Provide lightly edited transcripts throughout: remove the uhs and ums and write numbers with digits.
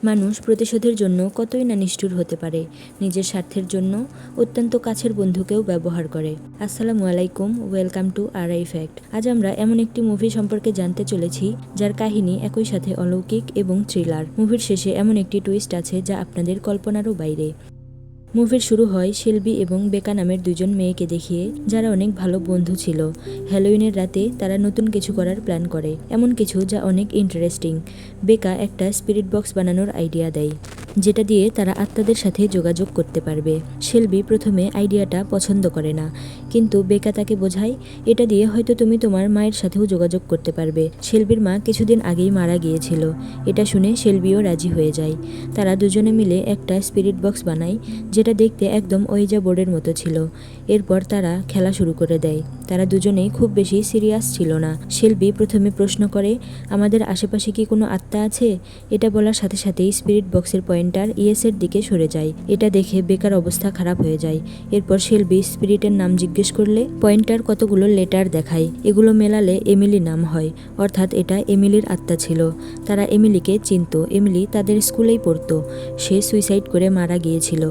মানুষ প্রতিশোধের জন্য কতই না নিষ্ঠুর হতে পারে, নিজের স্বার্থের জন্য অত্যন্ত কাছের বন্ধুকেও ব্যবহার করে। আসসালামু আলাইকুম, ওয়েলকাম টু আরআই ফ্যাক্ট। আজ আমরা এমন একটি মুভি সম্পর্কে জানতে চলেছি যার কাহিনী একই সাথে অলৌকিক এবং থ্রিলার। মুভির শেষে এমন একটি টুইস্ট আছে যা আপনাদের কল্পনারও বাইরে। মুভির শুরু হয় শেলবি এবং বেকা নামের দুজন মেয়েকে দেখিয়ে, যারা অনেক ভালো বন্ধু ছিল। হ্যালোউইনের রাতে তারা নতুন কিছু করার প্ল্যান করে, এমন কিছু যা অনেক ইন্টারেস্টিং। বেকা একটা স্পিরিট বক্স বানানোর আইডিয়া দেয়, যেটা দিয়ে তারা আত্মাদের সাথে যোগাযোগ করতে পারবে। শেলবি প্রথমে আইডিয়াটা পছন্দ করে না, কিন্তু বেকা তাকে বোঝায় এটা দিয়ে হয়তো তুমি তোমার মায়ের সাথেও যোগাযোগ করতে পারবে। শেলবির মা কিছুদিন আগেই মারা গিয়েছিল। এটা শুনে শেলবিও রাজি হয়ে যায়। তারা দুজনে মিলে একটা স্পিরিট বক্স বানায়, যেটা দেখতে একদম ওয়েজা বোর্ডের মতো ছিল। এরপর তারা খেলা শুরু করে দেয়। তারা দুজনেই খুব বেশি সিরিয়াস ছিল না। শেলবি প্রথমে প্রশ্ন করে, আমাদের আশেপাশে কি কোনো আত্মা আছে? এটা বলার সাথে সাথেই স্পিরিট বক্সের পয়েন্টার ইয়েসের দিকে সরে যায়। এটা দেখে বেকার অবস্থা খারাপ হয়ে যায়। এরপর শেলবি স্পিরিটের নাম জিজ্ঞেস করলে পয়েন্টার কতগুলো লেটার দেখায়। এগুলো মেলালে এমিলি নাম হয়, অর্থাৎ এটা এমিলির আত্মা ছিল। তারা এমিলিকে চিনত, এমিলি তাদের স্কুলেই পড়তো। সে সুইসাইড করে মারা গিয়েছিল।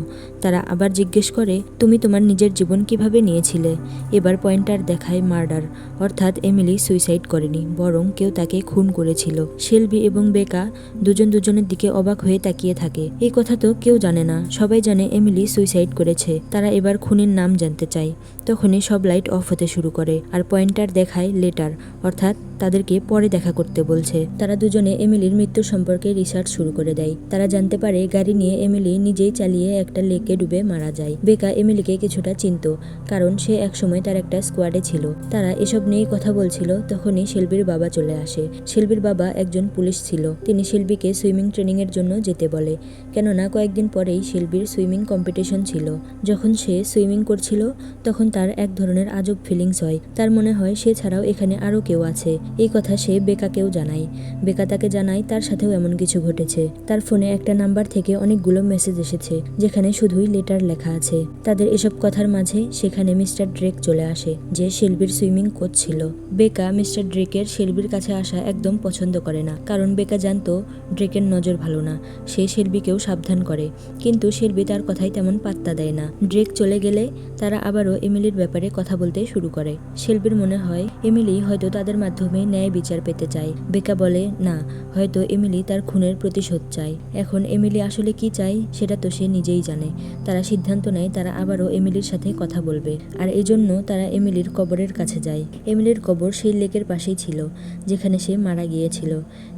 তারা আবার জিজ্ঞেস করে, তুমি তোমার নিজের জীবন কিভাবে নিয়েছিলে? এবার পয়েন্টার দেখায় মার্ডার, অর্থাৎ এমিলি সুইসাইড করেনি, বরং কেউ তাকে খুন করেছিল। শেলবি এবং বেকা দুজন দুজনের দিকে অবাক হয়ে তাকিয়ে থাকে। এই কথা তো কেউ জানে না, সবাই জানে এমিলি সুইসাইড করেছে। তারা এবার খুনির নাম জানতে চায়। তখনই সব লাইট অফ হতে শুরু করে, আর পয়েন্টার দেখায় লেটার, অর্থাৎ তাদেরকে পরে দেখা করতে বলছে। তারা দুজনে এমিলির মৃত্যু সম্পর্কে রিসার্চ শুরু করে দেয়। তারা জানতে পারে গাড়ি নিয়ে এমিলি নিজেই চালিয়ে একটা লেকে ডুবে মারা যায়। বেকা এমিলিকে কিছুটা চিনত, কারণ সে একসময় তার একটা স্কোয়াডে ছিল। তারা এসব নিয়েই কথা বলছিল, তখনই শেলবির বাবা চলে আসে। শেলবির বাবা একজন পুলিশ ছিল। তিনি শেলবিকে সুইমিং ট্রেনিং এর জন্য যেতে বলে, কেননা কয়েকদিন পরেই শেলবির সুইমিং কম্পিটিশন ছিল। যখন সে সুইমিং করছিল, তখন তার এক ধরনের আজব ফিলিংস হয়। তার মনে হয় সে ছাড়াও এখানে আরও কেউ আছে। এই কথা সে বেকাকেও জানায়। বেকা তাকে জানায় তার সাথেও এমন কিছু ঘটেছে। তার ফোনে একটা নাম্বার থেকে অনেকগুলো মেসেজ এসেছে, যেখানে শুধুই লেটার লেখা আছে। তাদের এসব কথার মাঝে সেখানে মিস্টার ড্রেক চলে আসে, যে শেলবির সুইমিং কোচ ছিল। বেকা মিস্টার ড্রেকের শেলবির কাছে আসা একদম পছন্দ করে না, কারণ বেকা জানতো ড্রেকের নজর ভালো না। সে শেলবিকেও সাবধান করে, কিন্তু শেলবি তার কথাই তেমন পাত্তা দেয় না। ড্রেক চলে গেলে তারা আবারও এমিলির ব্যাপারে কথা বলতে শুরু করে। শেলবির মনে হয় এমিলি হয়তো তাদের মাধ্যমে ন্যায় বিচার পেতে চায়। বেকা বলে, না, হয়তো এমিলি তার খুনের প্রতিশোধ চায়। এখন এমিলি আসলে কি চায় সেটা তো সে নিজেই জানে। তারা সিদ্ধান্ত নেয় তারা আবারও এমিলির সাথে কথা বলবে, আর এজন্য তারা এমিলির কবরের কাছে যায়। এমিলির কবর সেই লেকের পাশেই ছিল, যেখানে সে মারা গিয়েছিল।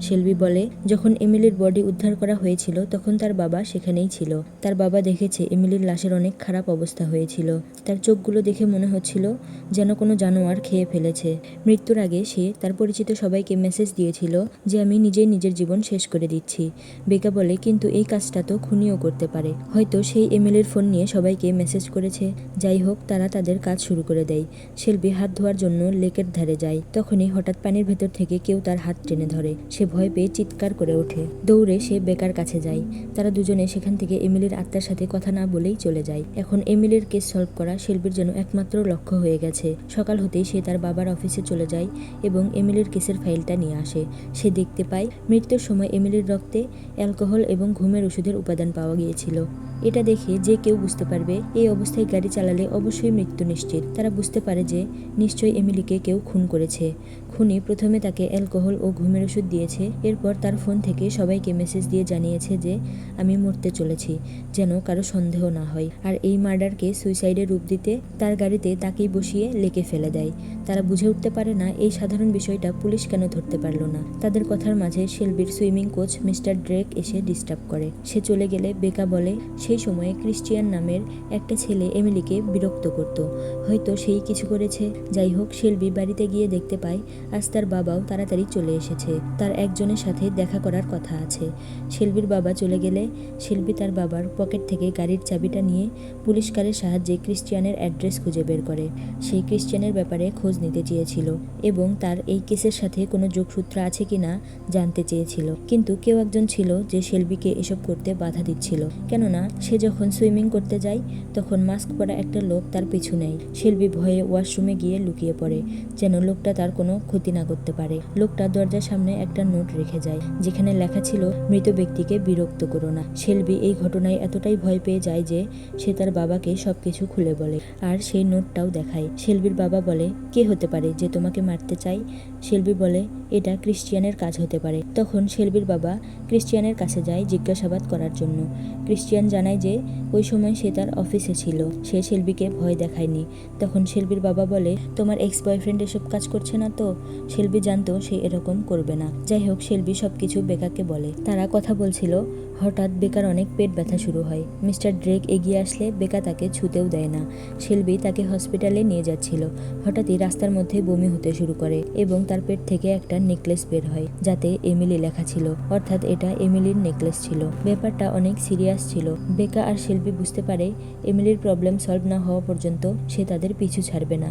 শেলবি বলে, যখন এমিলির বডি উদ্ধার করা হয়েছিল তখন তার বাবা সেখানেই ছিল। তার বাবা দেখেছে এমিলির লাশের অনেক খারাপ অবস্থা হয়েছিল। তার চোখগুলো দেখে মনে হচ্ছিল যেন কোনো জানোয়ার খেয়ে ফেলেছে। মৃত্যুর আগে সে তার পরিচিত সবাইকে মেসেজ দিয়েছিল যে আমি নিজেই নিজের জীবন শেষ করে দিচ্ছি। বেকা বলে, কিন্তু এই কাজটা তো খুনিও করতে পারে, হয়তো সেই এমিলির ফোন নিয়ে সবাইকে মেসেজ করেছে। যাই হোক, তারা তাদের কাজ শুরু করে দেয়। শেলবি হাত ধোয়ার জন্য লেকের ধারে যায়। তখনই হঠাৎ পানির ভেতর থেকে কেউ তার হাত টেনে ধরে। সে ভয় পেয়ে চিৎকার করে ওঠে। দৌড়ে সে বেকার কাছে যায়। তারা দুজনে সেখান থেকে এমিলির আত্মার সাথে কথা না বলেই চলে যায়। এখন এমিলির কেস সলভ করা শেলবির যেন একমাত্র লক্ষ্য হয়ে গেছে। সকাল হতেই সে তার বাবার অফিসে চলে যায় এবং এমিলির কেসের ফাইলটা নিয়ে আসে। সে দেখতে পায় মৃত্যুর সময় এমিলির রক্তে অ্যালকোহল এবং ঘুমের ওষুধের উপাদান পাওয়া গিয়েছিল। এটা দেখে যে কেউ বুঝতে পারবে এই অবস্থায় গাড়ি চালালে অবশ্যই মৃত্যু নিশ্চিত। তারা বুঝতে পারে যে নিশ্চয়ই এমিলিকে কেউ খুন করেছে। খুনি প্রথমে তাকে অ্যালকোহল ও ঘুমের ওষুধ দিয়েছে, এরপর তার ফোন থেকে সবাইকে মেসেজ দিয়ে জানিয়েছে যে আমি মরতে চলেছি, যেন কারো সন্দেহ না হয়। আর এই মার্ডারকে সুইসাইডের রূপ দিতে তার গাড়িতে তাকেই বসিয়ে লেকে ফেলে দেয়। তারা বুঝে উঠতে পারে না এই সাধারণ বিষয়টা পুলিশ কেন ধরতে পারল না। তাদের কথার মাঝে শেলবির সুইমিং কোচ মিস্টার ড্রেক এসে ডিস্টার্ব করে। সে চলে গেলে বেকা বলে, সেই সময়ে ক্রিশ্চিয়ান নামের একটা ছেলে এমিলিকে বিরক্ত করত, হয়তো সেই কিছু করেছে। যাই হোক, শেলবি বাড়িতে গিয়ে দেখতে পায় আজ তার বাবাও তাড়াতাড়ি চলে এসেছে। তার একজনের সাথে দেখা করার কথা আছে। শেলবির বাবা চলে গেলে শেলবি তার বাবার পকেট থেকে গাড়ির চাবিটা নিয়ে পুলিশ কারের সাহায্যে ক্রিশ্চিয়ানের অ্যাড্রেস খুঁজে বের করে। সেই ক্রিশ্চিয়ানের ব্যাপারে খোঁজ নিতে চেয়েছিল এবং তার এই কেসের সাথে কোনো যোগসূত্র আছে কিনা জানতে চেয়েছিল। কিন্তু কেউ একজন ছিল যে শেলবিকে এসব করতে বাধা দিচ্ছিল, কেননা সে যখন সুইমিং করতে যায় তখন মাস্ক পরা একটা লোক তার পিছু নেয়। শেলবি ভয়ে ওয়াশরুমে গিয়ে লুকিয়ে পড়ে যেন লোকটা তার কোনো ক্ষতি না করতে পারে। লোকটা দরজার সামনে একটা নোট রেখে যায় যেখানে লেখা ছিল, মৃত ব্যক্তিকে বিরক্ত করো না। শেলবি এই ঘটনায় এতটাই ভয় পেয়ে যায় যে সে তার বাবাকে সবকিছু খুলে বলে আর সেই নোটটাও দেখায়। শেলবির বাবা বলে, কে হতে পারে যে তোমাকে মারতে চায়? শেলবি বলে, এটা ক্রিশ্চিয়ানের কাজ হতে পারে। তখন শেলবির বাবা ক্রিশ্চিয়ানের কাছে যায় জিজ্ঞাসাবাদ করার জন্য। ক্রিশ্চিয়ান জানায় যে ওই সময় সে তার অফিসে ছিল, সে শেলবিকে ভয় দেখায়নি। তখন শেলবির বাবা বলে, তোমার এক্স বয়ফ্রেন্ড এসব কাজ করছে না তো? শেলবি জানতো সে এরকম করবে না। যাই হোক, শেলবি সবকিছু বেকাকে বলে। তারা কথা বলছিল, হঠাৎ বেকার অনেক পেট ব্যথা শুরু হয়। মিস্টার ড্রেক এগিয়ে আসলে বেকা তাকে ছুতেও দেয় না। শেলবি তাকে হসপিটালে নিয়ে যাচ্ছিল। হঠাৎই রাস্তার মধ্যে বমি হতে শুরু করে এবং তার পেট থেকে একটা নেকলেস বের হয় যাতে এমিলি লেখা ছিল, অর্থাৎ এটা এমিলির নেকলেস ছিল। ব্যাপারটা অনেক সিরিয়াস ছিল। বেকা আর শেলবি বুঝতে পারে এমিলির প্রবলেম সলভ না হওয়া পর্যন্ত সে তাদের পিছু ছাড়বে না।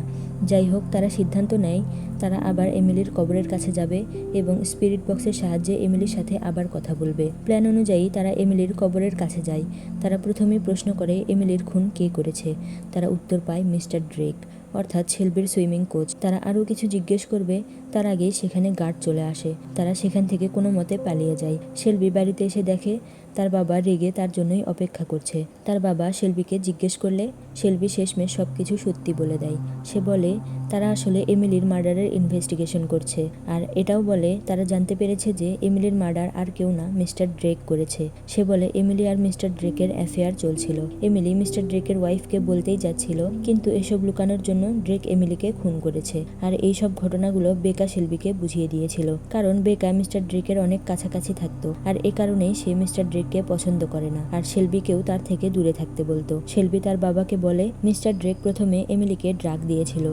যাই হোক, তারা সিদ্ধান্ত নেয় তারা আবার এমিলির কবরের কাছে যাবে এবং স্পিরিট বক্সের সাহায্যে এমিলির সাথে আবার কথা বলবে। প্ল্যান অনুযায়ী তারা এমিলির কবরের কাছে যায়। তারা প্রথমেই প্রশ্ন করে এমিলির খুন কে করেছে। তারা উত্তর পায় মিস্টার ড্রেক, অর্থাৎ শেলবির সুইমিং কোচ। তারা আরও কিছু জিজ্ঞেস করবে তার আগেই সেখানে গার্ড চলে আসে। তারা সেখান থেকে কোনো মতে পালিয়ে যায়। শেলবি বাড়িতে এসে দেখে তার বাবা রেগে তার জন্যই অপেক্ষা করছে। তার বাবা শেলবিকে জিজ্ঞেস করলে শেলবি শেষমেশ সবকিছু সত্যি বলে দেয়। সে বলে তারা আসলে এমিলির মার্ডারের ইনভেস্টিগেশন করছে, আর এটাও বলে তারা জানতে পেরেছে যে এমিলির মার্ডার আর কেউ না, মিস্টার ড্রেক করেছে। সে বলে এমিলি আর মিস্টার ড্রেকের অ্যাফেয়ার চলছিল। এমিলি মিস্টার ড্রেকের ওয়াইফকে বলতেই যাচ্ছিল, কিন্তু এসব লুকানোর জন্য ড্রেক এমিলিকে খুন করেছে। আর এই সব ঘটনাগুলো বেকা শেলবিকে বুঝিয়ে দিয়েছিল, কারণ বেকা মিস্টার ড্রেকের অনেক কাছাকাছি থাকতো আর এ কারণেই সে মিস্টার ড্রেককে পছন্দ করে না, আর শেলবিকেও তার থেকে দূরে থাকতে বলতো। শেলবি তার বাবাকে বলে মিস্টার ড্রেক প্রথমে এমিলিকে ড্রাগ দিয়েছিল,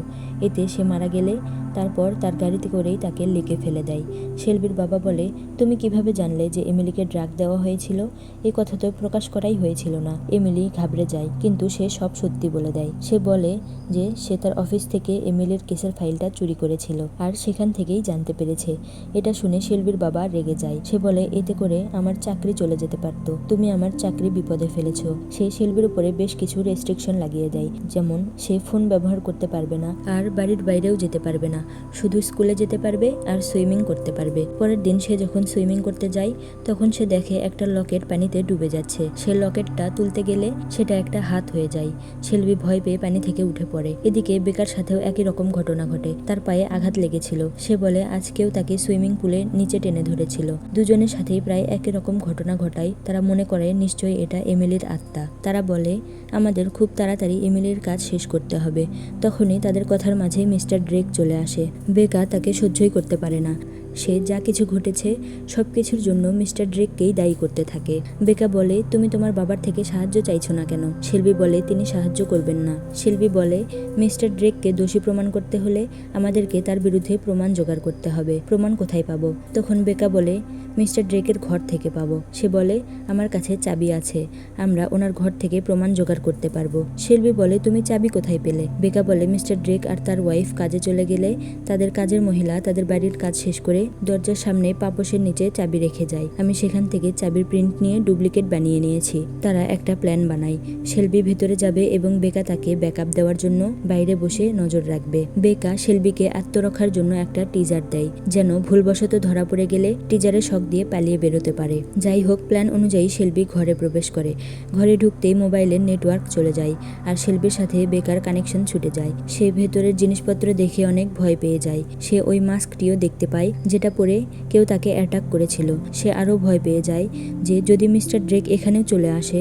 এতে সে মারা গেলে তারপর তার গাড়িতে করেই তাকে লিখে ফেলে দেয়। শেলবির বাবা বলে, তুমি কিভাবে জানলে যে এমিলিকে ড্রাগ দেওয়া হয়েছিল? এই কথা তো প্রকাশ করাই হয়েছিল না। এমিলি ঘাবড়ে যায়, কিন্তু সে সব সত্যি বলে দেয়। সে বলে যে সে তার অফিস থেকে এমিলির কেসের ফাইলটা চুরি করেছিল আর সেখান থেকেই জানতে পেরেছে। এটা শুনে শেলবির বাবা রেগে যায়। সে বলে, এতে করে আমার চাকরি চলে যেতে পারতো, তুমি আমার চাকরি বিপদে ফেলেছো। সে শেলবির উপরে বেশ কিছু রেস্ট্রিকশন লাগিয়ে দেয়, যেমন সে ফোন ব্যবহার করতে পারবে না আর বাড়ির বাইরেও যেতে পারবে না, শুধু স্কুলে যেতে পারবে আর সুইমিং করতে পারবে। পরের দিন সে যখন সুইমিং করতে যায় তখন সে দেখে একটা লকেট পানিতে ডুবে যাচ্ছে। সে লকেটটা তুলতে গেলে সেটা একটা হাত হয়ে যায়। শেলবি ভয় পেয়ে পানি থেকে উঠে পড়ে। এদিকে বেকার সাথেও একই রকম ঘটনা ঘটে। তার পায়ে আঘাত লেগেছিল। সে বলে আজকেও তাকে সুইমিং পুলে নিচে টেনে ধরেছিল। দুজনের সাথেই প্রায় একই রকম ঘটনা ঘটায়। তারা মনে করে নিশ্চয়ই এটা এমিলির আত্মা। তারা বলে আমাদের খুব তাড়াতাড়ি এমিলির কাজ শেষ করতে হবে। তখনই তাদের কথার মাঝে মিস্টার ড্রেক চলে আসে। বেকা তাকে সহ্যই করতে পারে না। সে যা কিছু ঘটেছে সব কিছুর জন্য মিস্টার ড্রেককেই দায়ী করতে থাকে। বেকা বলে, তুমি তোমার বাবার থেকে সাহায্য চাইছো না কেন? শেলবি বলে তিনি সাহায্য করবেন না। শেলবি বলে মিস্টার ড্রেককে দোষী প্রমাণ করতে হলে আমাদেরকে তার বিরুদ্ধে প্রমাণ জোগাড় করতে হবে। প্রমাণ কোথায় পাবো? তখন বেকা বলে মিস্টার ড্রেকের ঘর থেকে পাবো। সে বলে আমার কাছে চাবি আছে, আমরা ওনার ঘর থেকে প্রমাণ জোগাড় করতে পারবো। শেলবি বলে তুমি চাবি কোথায় পেলে? বেকা বলে মিস্টার ড্রেক আর তার ওয়াইফ কাজে চলে গেলে তাদের কাজের মহিলা তাদের বাড়ির কাজ শেষ করে দরজার সামনে পাপোশের নিচে চাবি রেখে যায়। আমি সেখান থেকে চাবির প্রিন্ট নিয়ে ডুপ্লিকেট বানিয়ে নিয়েছি। তারা একটা প্ল্যান বানায়। শেলবি ভেতরে যাবে এবং বেকা তাকে ব্যাকআপ দেওয়ার জন্য বাইরে বসে নজর রাখবে। বেকা শেলবিকে আত্মরক্ষার জন্য একটা টিজার দেয়, যেন ভুলবশত ধরা পড়ে গেলে টিজারের শক দিয়ে পালিয়ে বেরোতে পারে। যাই হোক, প্ল্যান অনুযায়ী শেলবি ঘরে প্রবেশ করে। ঘরে ঢুকতেই মোবাইলের নেটওয়ার্ক চলে যায় আর শেলবির সাথে বেকার কানেকশন ছুটে যায়। সে ভেতরের জিনিসপত্র দেখে অনেক ভয় পেয়ে যায়। সে ওই মাস্কটিও দেখতে পায় যেটা পরে কেউ তাকে অ্যাটাক করেছিল। সে আরও ভয় পেয়ে যায় যে যদি মিস্টার ড্রেক এখানেও চলে আসে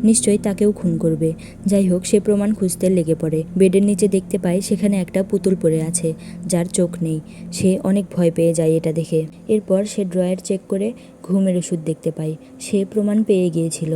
নিশ্চয়ই তাকেও খুন করবে। যাই হোক, সে প্রমাণ খুঁজতে লেগে পড়ে। বেডের নিচে দেখতে পায় সেখানে একটা পুতুল পড়ে আছে যার চোখ নেই। সে অনেক ভয় পেয়ে যায় এটা দেখে। এরপর সে ড্রয়ার চেক করে ঘুমের ওষুধ দেখতে পায়। সে প্রমাণ পেয়ে গিয়েছিল।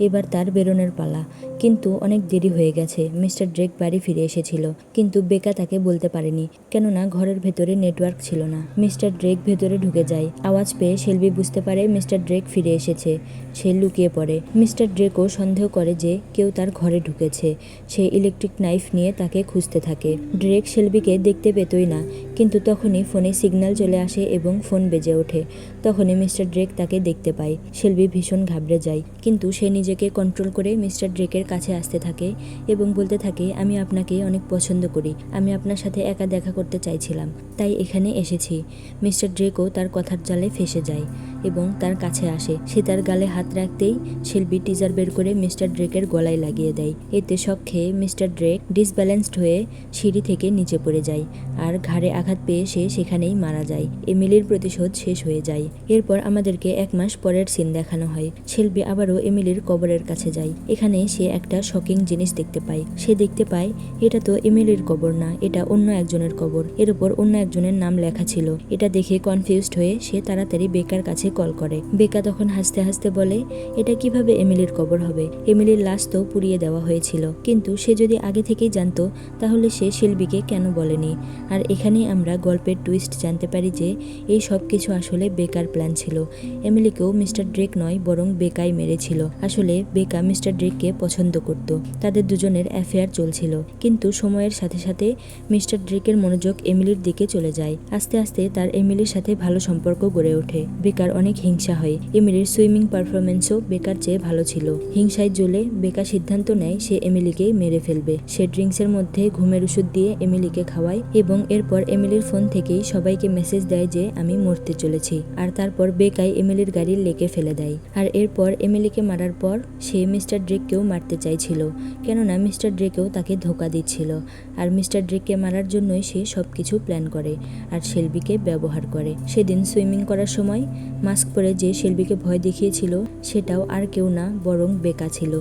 এবার তার বেরোনোর পালা, কিন্তু অনেক দেরি হয়ে গেছে। মিস্টার ড্রেক বাড়ি ফিরে এসেছিল, কিন্তু বেকা তাকে বলতে পারেনি, কেননা ঘরের ভেতরে নেটওয়ার্ক ছিল না। মিস্টার ড্রেক ভেতরে ঢুকে যায়। আওয়াজ পেয়ে শেলবি বুঝতে পারে মিস্টার ড্রেক ফিরে এসেছে। সে লুকিয়ে পড়ে। মিস্টার ড্রেকও সন্দেহ করে যে কেউ তার ঘরে ঢুকেছে। সে ইলেকট্রিক নাইফ নিয়ে তাকে খুঁজতে থাকে। ড্রেক শেলবিকে দেখতে পেতই না, কিন্তু তখনই ফোনে সিগন্যাল চলে আসে এবং ফোন বেজে ওঠে। তখনই মিস্টার ড্রেক তাকে দেখতে পায়। শেলবি ভীষণ ঘাবড়ে যায়, কিন্তু সে নিজেকে কন্ট্রোল করে মিস্টার ড্রেকের কাছে আসতে থাকে এবং বলতে থাকে, আমি আপনাকে অনেক পছন্দ করি, আমি আপনার সাথে একা দেখা করতে চাইছিলাম, তাই এখানে এসেছি। মিস্টার ড্রেকও তার কথার জালে ফেসে যায় এবং তার কাছে আসে। সে তার গালে হাত রাখতেই শেলবি টিজার বের করে মিস্টার ড্রেকের গলায় লাগিয়ে দেয়। এতে শক খেয়ে মিস্টার ড্রেক ডিসব্যালেন্সড হয়ে সিঁড়ি থেকে নিচে পড়ে যায় আর ঘাড়ে আঘাত পেয়ে সে সেখানেই মারা যায়। এমিলির প্রতিশোধ শেষ হয়ে যায়। এরপর আমাদেরকে 1 মাস পরের সিন দেখানো হয়। শেলবি আবারও এমিলির কবরের কাছে যায়। এখানে সে একটা শকিং জিনিস দেখতে পায়। সে দেখতে পায় এটা তো এমিলির কবর না, এটা অন্য একজনের কবর। এর উপর অন্য একজনের নাম লেখা ছিল। এটা দেখে কনফিউজড হয়ে সে তাড়াতাড়ি বেকার কাছে কল করে। বেকা তখন হাসতে হাসতে বলে, এটা কিভাবে এমিলির কবর হবে? এমিলির লাশ তো পুড়িয়ে দেওয়া হয়েছিল। কিন্তু সে যদি আগে থেকেই জানতো তাহলে সে শেলবিকে কেন বলেনি? আর এখানেই আমরা গল্পের টুইস্ট জানতে পারি যে এই সব কিছু আসলে বেকার প্ল্যান ছিল। এমিলিকেও মিস্টার ড্রেক নয় বরং বেকাই মেরেছিল। আসলে বেকা মিস্টার ড্রেককে পছন্দ করত। তাদের দুজনের অ্যাফেয়ার চলছিল। কিন্তু সময়ের সাথে সাথে মিস্টার ড্রেকের মনোযোগ এমিলির দিকে চলে যায়। আস্তে আস্তে তার এমিলির সাথে ভালো সম্পর্ক গড়ে ওঠে। বেকার অনেক হিংসা হয়। এমিলির সুইমিং পারফরমেন্সও বেকার চেয়ে ভালো ছিল। হিংসায় জ্বলে বেকা সিদ্ধান্ত নেয় সে এমিলিকে মেরে ফেলবে। সে ড্রিঙ্কসের মধ্যে ঘুমের ওষুধ দিয়ে এমিলিকে খাওয়ায় এবং এরপর এমিলির ফোন থেকেই সবাইকে মেসেজ দেয় যে আমি মরতে চলেছি। আর তারপর বেকাই এমিলির গাড়ির লেকে ফেলে দেয়। আর এরপর এমিলিকে মারার পর সে মিস্টার ড্রেককেও মারতে চাইছিল, কেননা মিস্টার ড্রেকেও তাকে ধোকা দিচ্ছিল। আর মিস্টার ড্রেককে মারার জন্যই সে সবকিছু প্ল্যান করে আর শেলবিকে ব্যবহার করে। সেদিন সুইমিং করার সময় মাস্ক পরে যে শেলবিকে ভয় দেখিয়েছিল সেটাও আর কেউ না বরং বেকা ছিল।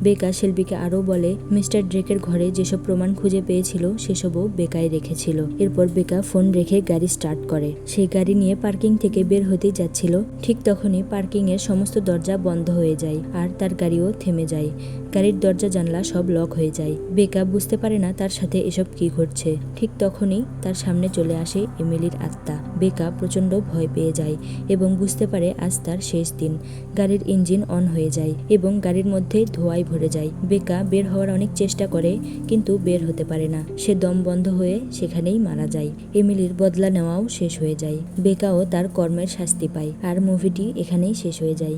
বেকা শেলবিকে আরও বলে মিস্টার ড্রেকের ঘরে যেসব প্রমাণ খুঁজে পেয়েছিল সেসবও বেকাই রেখেছিল। এরপর বেকা ফোন রেখে গাড়ি স্টার্ট করে। সেই গাড়ি নিয়ে পার্কিং থেকে বের হতেই যাচ্ছিল, ঠিক তখনই পার্কিং এর সমস্ত দরজা বন্ধ হয়ে যায় আর তার গাড়িও থেমে যায়। গাড়ির দরজা জানলা সব লক হয়ে যায়। বেকা বুঝতে পারে না তার সাথে এসব কি ঘটছে। ঠিক তখনই তার সামনে চলে আসে এমিলির আত্মা। বেকা প্রচন্ড ভয় পেয়ে যায় এবং বুঝতে পারে আজ তার শেষ দিন। গাড়ির ইঞ্জিন অন হয়ে যায় এবং গাড়ির মধ্যে ধোঁয়ায় ভরে যায়। বেকা বের হওয়ার অনেক চেষ্টা করে কিন্তু বের হতে পারে না। সে দম বন্ধ হয়ে সেখানেই মারা যায়। এমিলির বদলা নেওয়াও শেষ হয়ে যায়। বেকাও তার কর্মের শাস্তি পায় আর মুভিটি এখানেই শেষ হয়ে যায়।